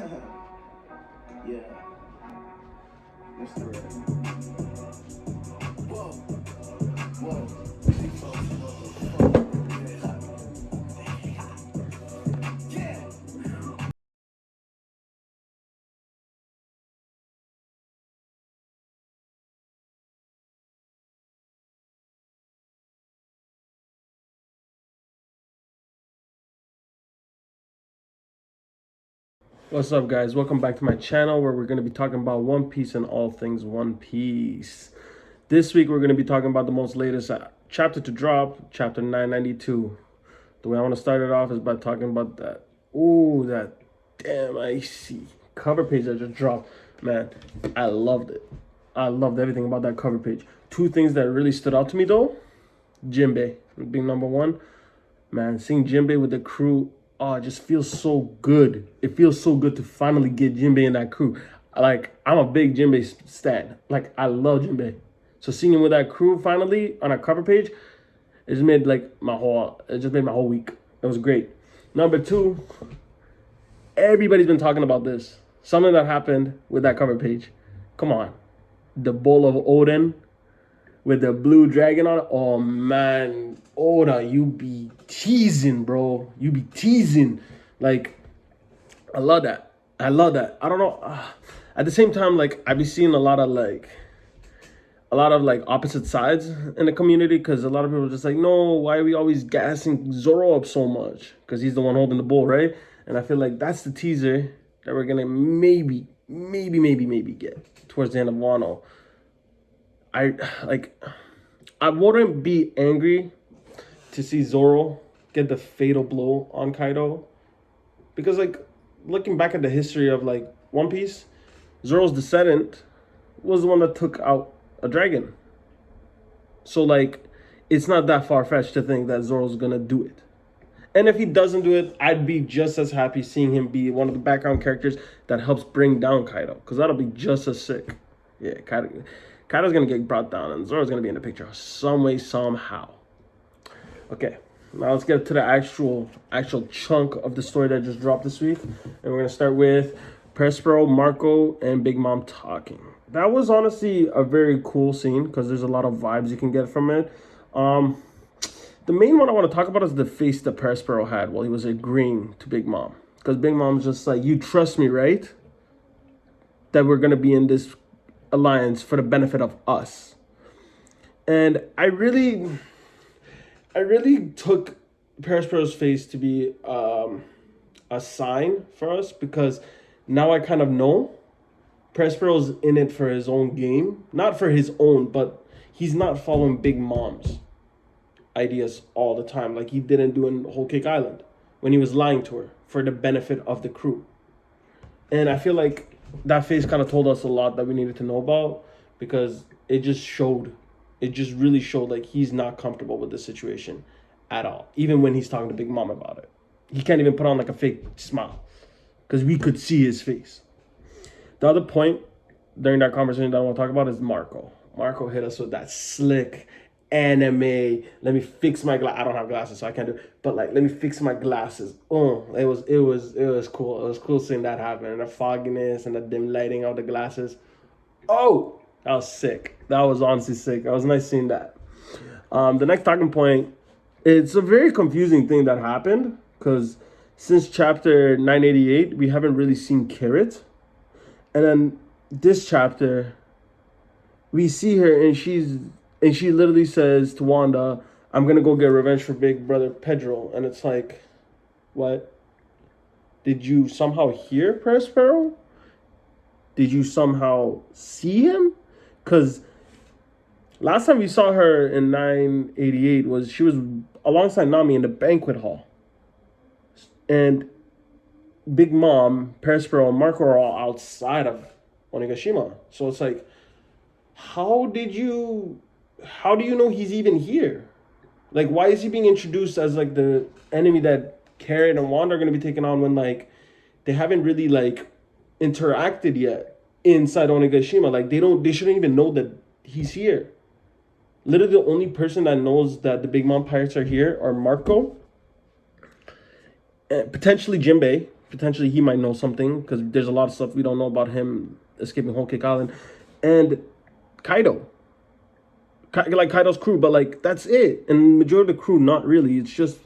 Yeah. Mr. Red. Whoa. Whoa. Yeah. What's up, guys? Welcome back to my channel where we're going to be talking about One Piece and all things One Piece. This week we're going to be talking about the most latest chapter to drop, chapter 992. The way I want to start it off is by talking about that. Ooh, that damn icy cover page that just dropped. Man, I loved it. I loved everything about that cover page. Two things that really stood out to me though. Jinbei being number one. Man, seeing Jinbei with the crew, oh, it just feels so good. It feels so good to finally get Jinbei in that crew. Like, I'm a big Jinbei stan. Like, I love Jinbei. So seeing him with that crew finally on a cover page, it just made my whole week. It was great. Number two, everybody's been talking about this. Something that happened with that cover page. Come on. The Bowl of Odin with the blue dragon on it. Oh man, Oda, you be teasing, bro. You be teasing. Like, I love that. I love that. I don't know. At the same time, like, I be seeing a lot of opposite sides in the community, because a lot of people are just like, no, why are we always gassing Zoro up so much? Because he's the one holding the bull, right? And I feel like that's the teaser that we're gonna maybe get towards the end of Wano. I wouldn't be angry to see Zoro get the fatal blow on Kaido, because like, looking back at the history of like One Piece, Zoro's descendant was the one that took out a dragon. So like, it's not that far-fetched to think that Zoro's gonna do it. And if he doesn't do it, I'd be just as happy seeing him be one of the background characters that helps bring down Kaido, because that'll be just as sick. Yeah, Kaido's gonna get brought down, and Zoro's gonna be in the picture some way, somehow. Okay, now let's get to the actual chunk of the story that just dropped this week, and we're gonna start with Prospero, Marco, and Big Mom talking. That was honestly a very cool scene because there's a lot of vibes you can get from it. The main one I want to talk about is the face that Prospero had while he was agreeing to Big Mom, because Big Mom's just like, you trust me, right? That we're gonna be in this alliance for the benefit of us. And I really took Prospero's face to be a sign for us, because now I kind of know Prospero's in it for his own game, not for his own, but he's not following Big Mom's ideas all the time like he didn't do in Whole Cake Island when he was lying to her for the benefit of the crew. And I feel like that face kind of told us a lot that we needed to know about, because it just really showed like he's not comfortable with the situation at all. Even when he's talking to Big Mom about it, he can't even put on like a fake smile because we could see his face. The other point during that conversation that I want to talk about is Marco. Marco hit us with that slick anime. Let me fix my glass. I don't have glasses, so I can't do it. But like, let me fix my glasses. Oh, it was cool. It was cool seeing that happen, and the fogginess and the dim lighting of the glasses. Oh, that was sick. That was honestly sick. It was nice seeing that. The next talking point, it's a very confusing thing that happened, because since chapter 988, we haven't really seen Carrot. And then this chapter, we see her, and she literally says to Wanda, I'm gonna go get revenge for big brother Pedro. And it's like, what? Did you somehow hear Prospero? Did you somehow see him? Because last time we saw her in 988 was she was alongside Nami in the banquet hall. And Big Mom, Prospero, and Marco are all outside of Onigashima. So it's like, how do you know he's even here? Like, why is he being introduced as like the enemy that Carrot and Wanda are gonna be taking on, when like they haven't really like interacted yet inside Onigashima? Like, they shouldn't even know that he's here. Literally the only person that knows that the Big Mom pirates are here are Marco, and potentially Jinbei, potentially he might know something because there's a lot of stuff we don't know about him escaping Whole Cake Island, and Kaido. Like Kaido's crew, but like that's it. And majority of the crew, not really. It's just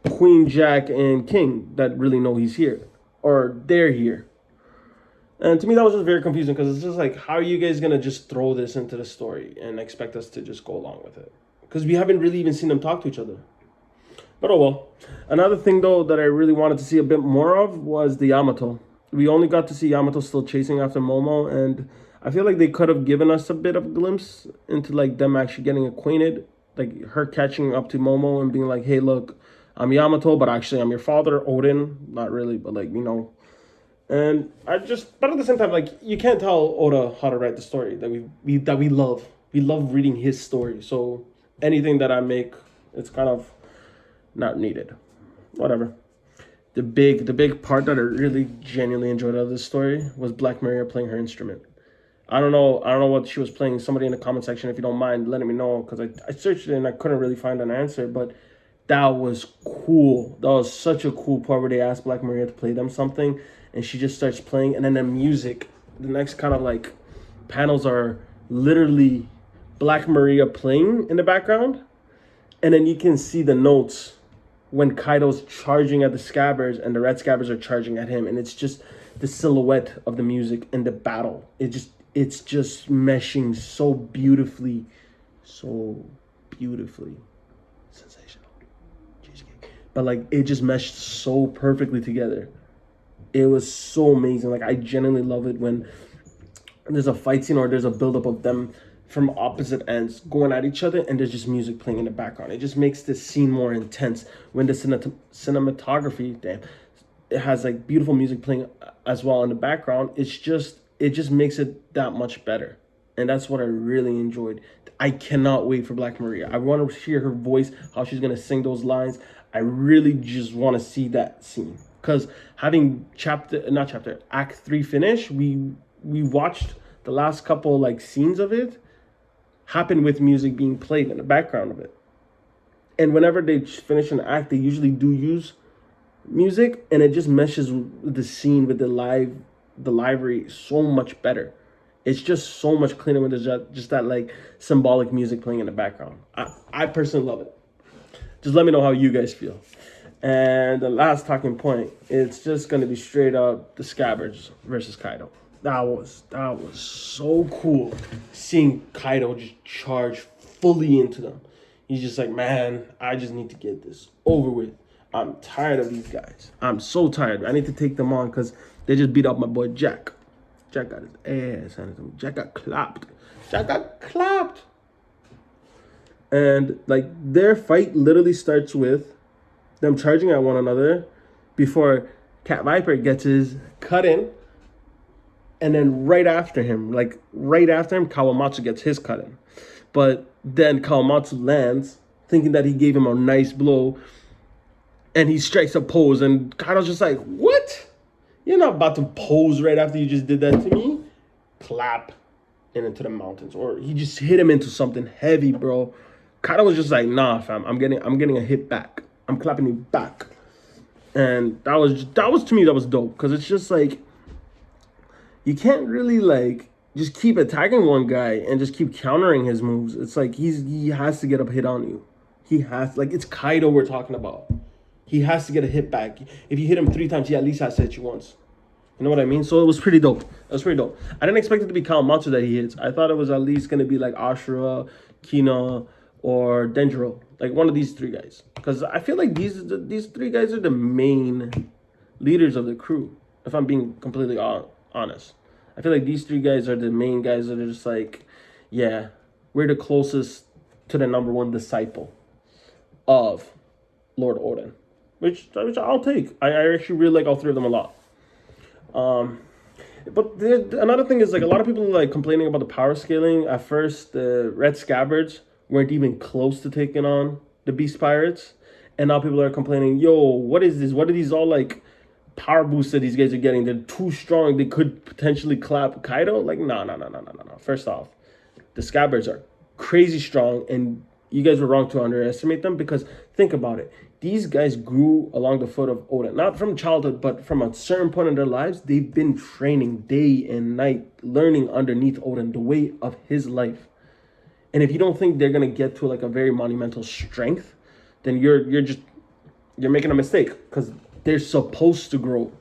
Queen, Jack, and King that really know he's here or they're here. And to me, that was just very confusing because it's just like, how are you guys gonna just throw this into the story and expect us to just go along with it? Because we haven't really even seen them talk to each other. But oh well. Another thing though that I really wanted to see a bit more of was the Yamato. We only got to see Yamato still chasing after Momo, and I feel like they could have given us a bit of a glimpse into like them actually getting acquainted, like her catching up to Momo and being like, "Hey, look, I'm Yamato, but actually I'm your father, Odin." Not really, but like, you know. And but at the same time, like, you can't tell Oda how to write the story that we love. We love reading his story. So anything that I make, it's kind of not needed. Whatever. The big part that I really genuinely enjoyed out of this story was Black Maria playing her instrument. I don't know what she was playing. Somebody in the comment section, if you don't mind letting me know, because I searched it and I couldn't really find an answer. But that was cool. That was such a cool part where they asked Black Maria to play them something, and she just starts playing, and then the music, the next kind of like panels are literally Black Maria playing in the background, and then you can see the notes when Kaido's charging at the Scabbards and the Red Scabbards are charging at him, and it's just the silhouette of the music and the battle. It's just meshing so beautifully, sensational. Cheesecake. But like, it just meshed so perfectly together. It was so amazing. Like, I genuinely love it when there's a fight scene or there's a buildup of them from opposite ends going at each other and there's just music playing in the background. It just makes this scene more intense. When the cinematography, it has like beautiful music playing as well in the background. It just makes it that much better. And that's what I really enjoyed. I cannot wait for Black Maria. I want to hear her voice, how she's going to sing those lines. I really just want to see that scene. Because having Act 3 finish, we watched the last couple like scenes of it happen with music being played in the background of it. And whenever they finish an act, they usually do use music, and it just meshes with the scene, with the library so much better. It's just so much cleaner when there's just that like symbolic music playing in the background. I personally love it. Just let me know how you guys feel. And the last talking point, it's just going to be straight up the Scabbards versus Kaido. That was so cool, seeing Kaido just charge fully into them. He's just like, man, I just need to get this over with. I'm tired of these guys. I'm so tired. I need to take them on because they just beat up my boy Jack. Jack got his ass handed to him. Jack got clapped. And like, their fight literally starts with them charging at one another before Cat Viper gets his cut in. And then right after him, Kawamatsu gets his cut in. But then Kawamatsu lands, thinking that he gave him a nice blow, and he strikes a pose, and Kaido's just like, what? You're not about to pose right after you just did that to me? Clap and into the mountains. Or he just hit him into something heavy, bro. Kaido was just like, nah, fam, I'm getting a hit back. I'm clapping you back. And that was to me, that was dope. Because it's just like, you can't really like just keep attacking one guy and just keep countering his moves. It's like he has to get a hit on you. He has, like, it's Kaido we're talking about. He has to get a hit back. If you hit him 3 times, he at least has to hit you once. You know what I mean? So it was pretty dope. I didn't expect it to be Kawamatsu that he hits. I thought it was at least going to be like Ashura, Kina, or Denjiro. Like one of these 3 guys. Because I feel like these 3 guys are the main leaders of the crew. If I'm being completely honest. I feel like these 3 guys are the main guys that are just like, yeah, we're the closest to the number 1 disciple of Lord Odin. Which I'll take. I actually really like all 3 of them a lot. But another thing is, like, a lot of people are like complaining about the power scaling. At first, the Red Scabbards weren't even close to taking on the Beast Pirates. And now people are complaining, yo, what is this? What are these all like power boosts that these guys are getting? They're too strong. They could potentially clap Kaido. Like, no. First off, the Scabbards are crazy strong, and you guys were wrong to underestimate them, because think about it. these guys grew along the foot of Oden, not from childhood, but from a certain point in their lives. They've been training day and night, learning underneath Oden the way of his life. And if you don't think they're gonna get to like a very monumental strength, then you're making a mistake, because they're supposed to grow.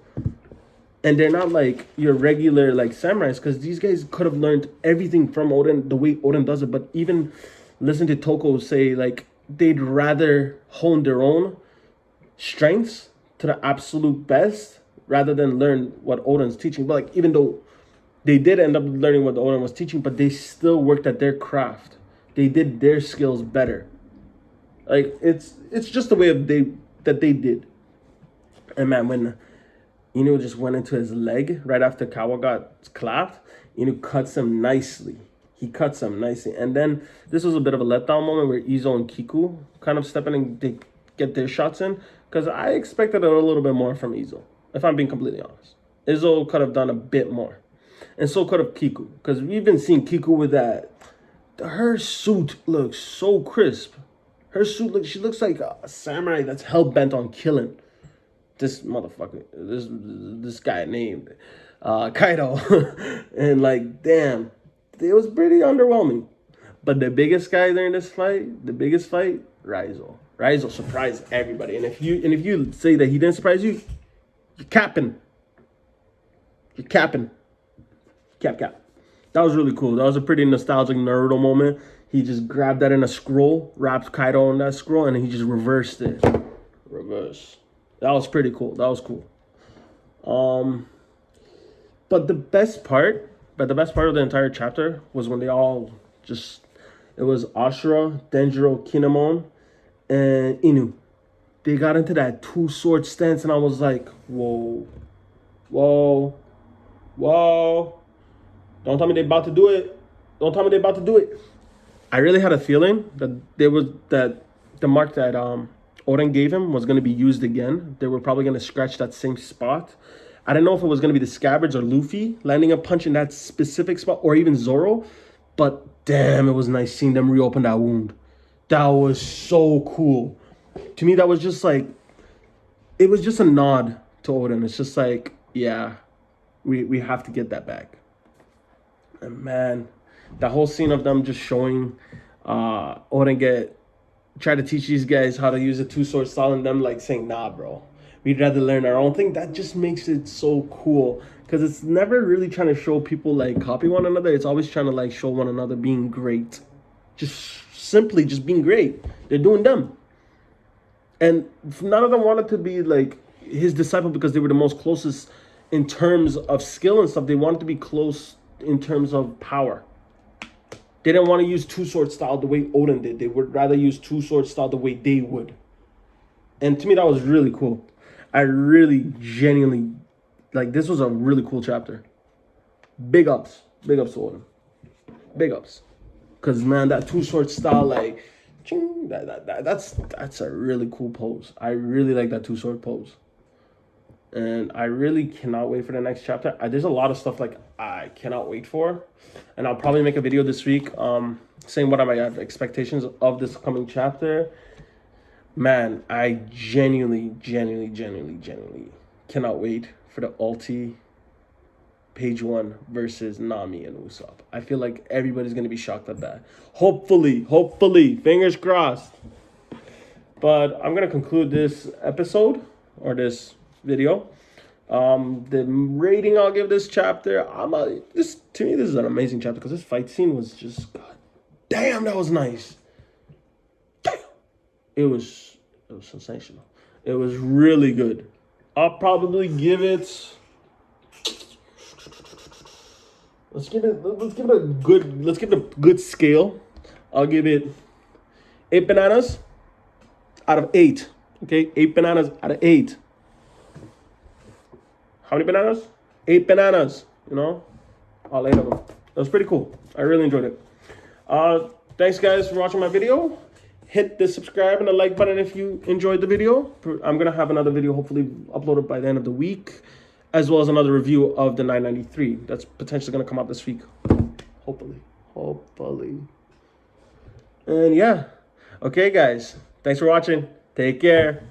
And they're not like your regular like samurais, because these guys could have learned everything from Oden the way Oden does it. But even listen to Toko say like they'd rather hone their own strengths to the absolute best rather than learn what Oden's teaching. But like, even though they did end up learning what Oden was teaching, but they still worked at their craft. They did their skills better. Like it's just the way that they did. And man, when Inu just went into his leg right after Kawa got clapped, Inu cuts him nicely. He cuts him nicely. And then this was a bit of a letdown moment where Izo and Kiku kind of step in and they get their shots in, because I expected a little bit more from Izo, if I'm being completely honest. Izo could have done a bit more. And so could have Kiku, because we've been seeing Kiku with that. Her suit looks so crisp. Her suit she looks like a samurai that's hell-bent on killing this motherfucker, this guy named Kaido. And like, damn, it was pretty underwhelming. But the biggest guy during this fight, Raizo. Raizo surprised everybody. And if you say that he didn't surprise you, you're capping. You're capping. Cap. That was really cool. That was a pretty nostalgic Naruto moment. He just grabbed that in a scroll, wrapped Kaido on that scroll, and he just reversed it. Reverse. That was pretty cool. That was cool. But the best part of the entire chapter was when they all it was Ashura, Denjiro, Kinemon, and Inu. They got into that two-sword stance, and I was like, whoa. Don't tell me they're about to do it. I really had a feeling that the mark that Oden gave him was going to be used again. They were probably going to scratch that same spot. I didn't know if it was going to be the Scabbards or Luffy landing a punch in that specific spot, or even Zoro. But damn, it was nice seeing them reopen that wound. That was so cool. To me, that was just like, it was just a nod to Oden. It's just like, yeah, we have to get that back. And man, that whole scene of them just showing Oden try to teach these guys how to use a two-sword style, and them like saying, nah, bro, we'd rather learn our own thing. That just makes it so cool, because it's never really trying to show people like copy one another. It's always trying to like show one another being great. Simply being great. They're doing them. And none of them wanted to be like his disciple because they were the most closest in terms of skill and stuff. They wanted to be close in terms of power. They didn't want to use two-sword style the way Oden did. They would rather use two-sword style the way they would. And to me, that was really cool. I really genuinely, like, this was a really cool chapter. Big ups to Oden. Big ups. Because, man, that two-sword style, like, ching, that's a really cool pose. I really like that two-sword pose. And I really cannot wait for the next chapter. There's a lot of stuff like I cannot wait for. And I'll probably make a video this week saying what are my expectations of this coming chapter. Man, I genuinely cannot wait for the ulti page 1 versus Nami and Usopp. I feel like everybody's going to be shocked at that. Hopefully, fingers crossed. But I'm going to conclude this episode, or this video. The rating I'll give this chapter, to me this is an amazing chapter, because this fight scene was just, god damn, that was nice. Damn. It was sensational. It was really good. I'll probably give it, let's give it a good scale. I'll give it 8 bananas out of 8. Okay, 8 bananas out of 8. How many bananas? 8 bananas, you know? All 8 of them. That was pretty cool. I really enjoyed it. Thanks, guys, for watching my video. Hit the subscribe and the like button if you enjoyed the video. I'm going to have another video hopefully uploaded by the end of the week, as well as another review of the 993. That's potentially going to come out this week. Hopefully. And yeah. Okay, guys. Thanks for watching. Take care.